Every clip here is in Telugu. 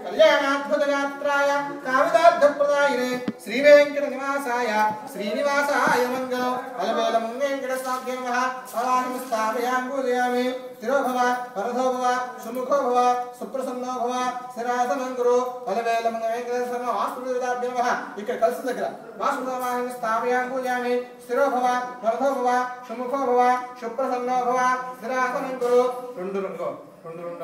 कल्याणाद्भुतगात्राय काविदार्थप्रदायिने श्री वेंकट निवासाय श्रीनिवासाय मंगलम् अलबेलं वेंकटस्वाभ्यो नमः सदानं स्थापयामि पूजयामि स्थिरो भव वरदो भव सुमुखो भव सुप्रसन्नो भव सिरासनं गुरु अलबेलं वेंकटेश्वर वास्तुदेवताभ्यो नमः ఇక్కడ కలిసిన దగ్గర వాసుదేవాన్ని స్థాపయామి పూజయామి స్थिरो भव वरदो भव सुमुखो भव सुप्रसन्नो भव सिरासनं गुरु రెండు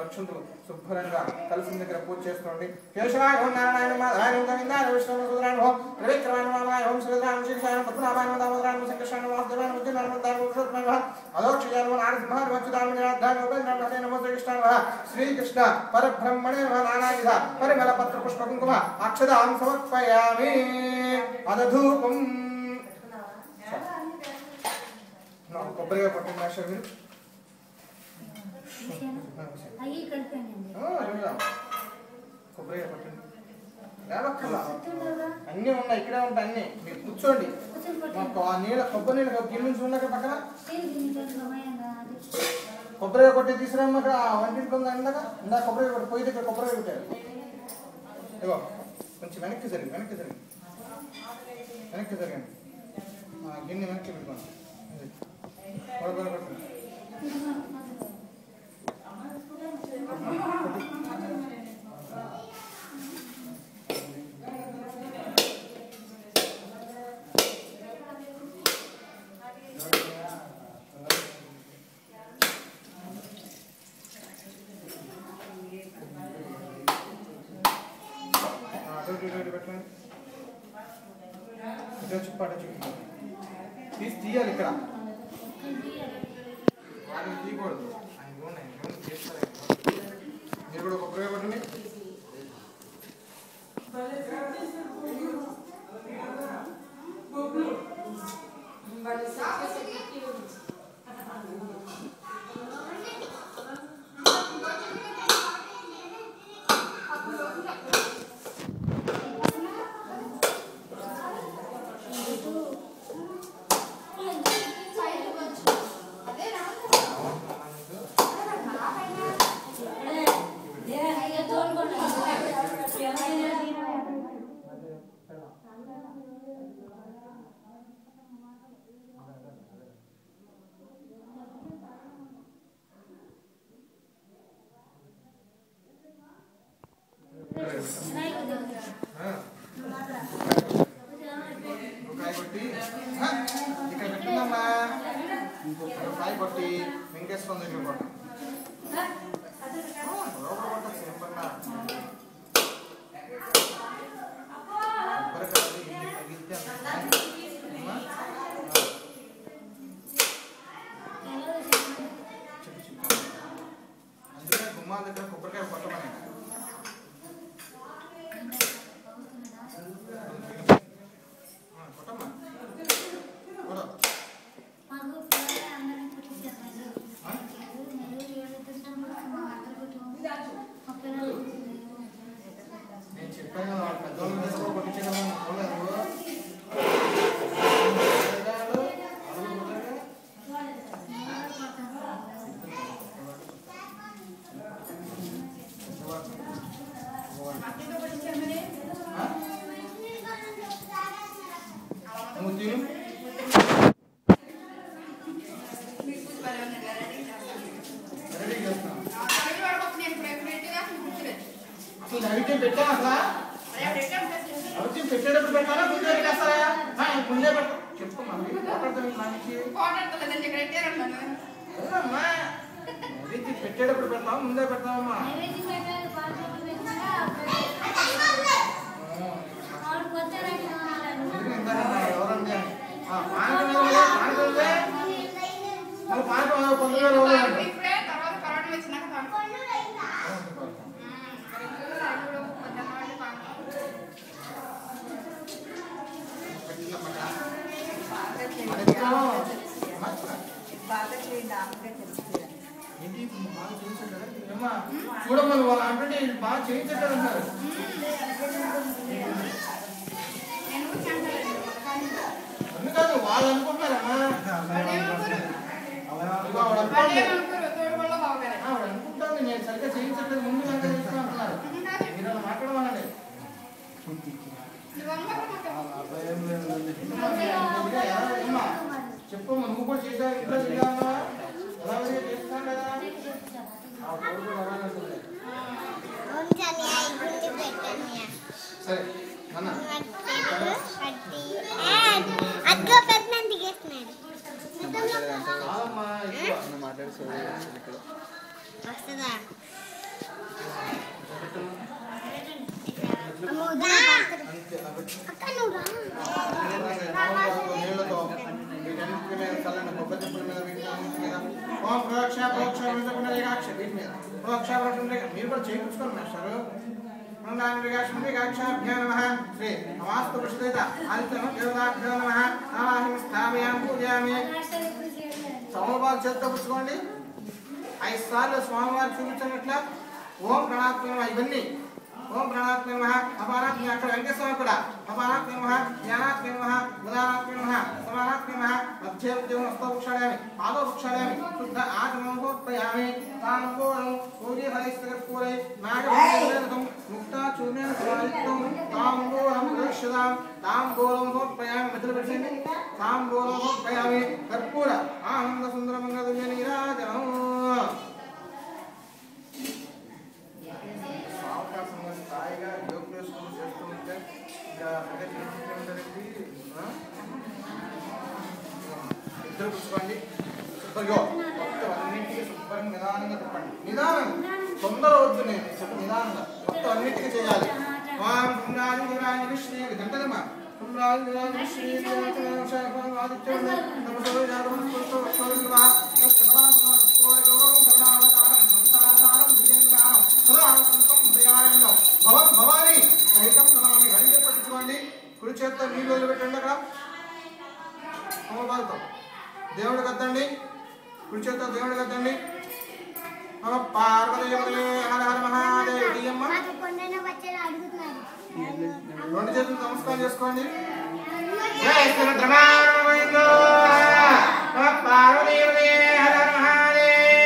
అక్షంతులు శుభ్రంగా కలిసిన దగ్గర పూజ చేసుకోండి. కేశవాయ ఓం నారాయణ మాధవాయ ఓం గోవిందాయ విష్ణు సుందరాయ ఓం త్రివిక్రమాయ మాధవాయ ఓం శ్రీరామ శిక్షాయ పద్మనాభాయ దామోదరాయ సంకర్షణ వాసుదేవాయ ముద్దునాయ ముద్దాయ పురుషోత్తమాయ ఆలోక్ష్యాయ నారసింహాయ వచ్చుదాయ నిరాధాయ ఉపేంద్రాయ నమో శ్రీకృష్ణాయ శ్రీకృష్ణ పరబ్రహ్మణే నానావిధ పరిమళ పత్ర పుష్ప కుంకుమ అక్షదాం సమర్పయామి అదధూపం కొబ్బరిగా పట్టండి మాస్టర్ మీరు కొబ్బరిగా పట్టండి అన్నీ ఉన్నాయి ఇక్కడే ఉంటాయి అన్ని మీరు కూర్చోండి నీళ్ళ కొబ్బరి నీళ్ళు గిన్నె నుంచి ఉన్నాయి పక్కన కొబ్బరిగా కొట్టి తీసుకురామ్మ అక్కడ వంటింటి ఉందా ఇందాక కొబ్బరిగా కొట్టి పొయ్యి దగ్గర కొబ్బరిగా కొట్టారు ఇగో కొంచెం వెనక్కి జరిగింది గిన్నె వెనక్కి పెట్టుకోండి కొబ్బరి కొట్టండి తీయాలి ఇక్కడ తీయకూడదు మీరు కూడా కొబ్బరిగా పట్టండి చూడమని వాళ్ళు అంటే బాగా చేయించారు అన్నారు. అందుకని వాళ్ళు అనుకుంటున్నారమ్మా అనుకుంటాను నేను సరిగ్గా చేయించట్లేదు ముందు చెప్పు నువ్వు కూడా చేసావు ఇంట్లో చేయాలా అలాగే చేస్తాను కదా సరే అన్న మీరు కూడా చేయించుకోండి మాస్టారు శ్రీ నమాస్తు ప్రసిద్ధ ఆదిత్యం దేవతాభ్యో నమః నమాహిం స్థాపయామి పూజయామి సమోపాలు చేత్తో పుచ్చుకోండి 5 సార్లు స్వామివారు చూపించినట్ల ఓం ప్రణాత్మ ఇవన్నీ ఓం ప్రణాత్మ నమః అపారాత్మ అక్కడ వెంకటేశ్వర కూడా అపారాత్మ నమః జ్ఞానాత్మ నమః ఉదానాత్మ నమః సమానాత్మ నమః మధ్యదేవం హస్తోక్షాయామి పాదోక్షాయామి శుద్ధ ఆత్మోపయామి తాంబూలం పూజి హరిస్తకర్పూరై నాగవేదం ముక్తా చూర్ణేన సమాయుక్తం తాంబూలం రక్షదాం తాంబూలం సమర్పయామి మధ్యలో పెట్టండి తాంబూలం సమర్పయామి కర్పూర ఆనంద సుందర మంగళ నీరాజనం స్థాయిగా యోగేశ్వరం చేస్తూ ఉంటే ఇద్దరు కూర్చోండి మొత్తం అన్నింటికి శుభ్రంగా నిదానంగా చెప్పండి నిదానం తొందర వద్దు నేను చెప్పు నిదానంగా మొత్తం అన్నింటికి చేయాలి శ్రీ గంటలమ్మా శ్రీ భవన్ భవాని సహితం నమామి గంటే పట్టించుకోండి కుడి చేత్తో నీళ్ళు వదిలిపెట్టండి అక్కడ అమ్మబాలతో దేవుడు కద్దండి కుడి చేత్తో దేవుడు కద్దండి పార్వతీ హర హర మహాదేవి అమ్మ రెండు చేతులు నమస్కారం చేసుకోండి పార్వతీ హర హర మహాదేవ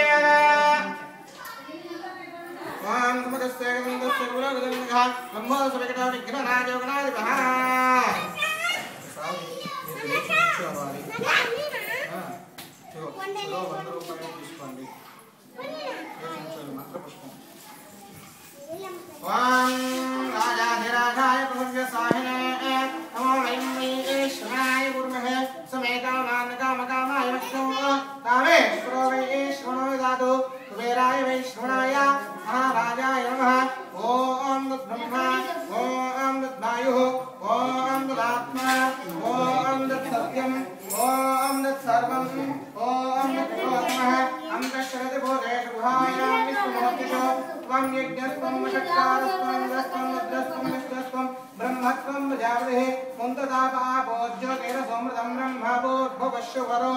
తీసుకోండి మంత్రపుష్పం రాజాధిరాజాయ ప్రసవ్యసాహినే నమో వైశ్వరాయ గురుమహే సమేకామాయ విష్ణు కామేశ్వరో వైశ్వరో దాతు కుబేరాయ వైశ్వరాయ మహారాజాయ నమః ఓం బ్రహ్మ ఓం వాయు ఓం ఆత్మ ఓం సత్యం ఓం సర్వం ఓం బ్రహ్మ అంతఃశరతి బోధేషు గుహాయాం విష్ణుమూర్తిషు త్వం యజ్ఞస్త్వం షట్కారస్త్వం ఇంద్రస్త్వం రుద్రస్త్వం విష్ణుస్త్వం బ్రహ్మత్వం ప్రజాపతిః ముంతదాపాపో జ్యోతిరసోమృతం బ్రహ్మ భూర్భువః శుభరో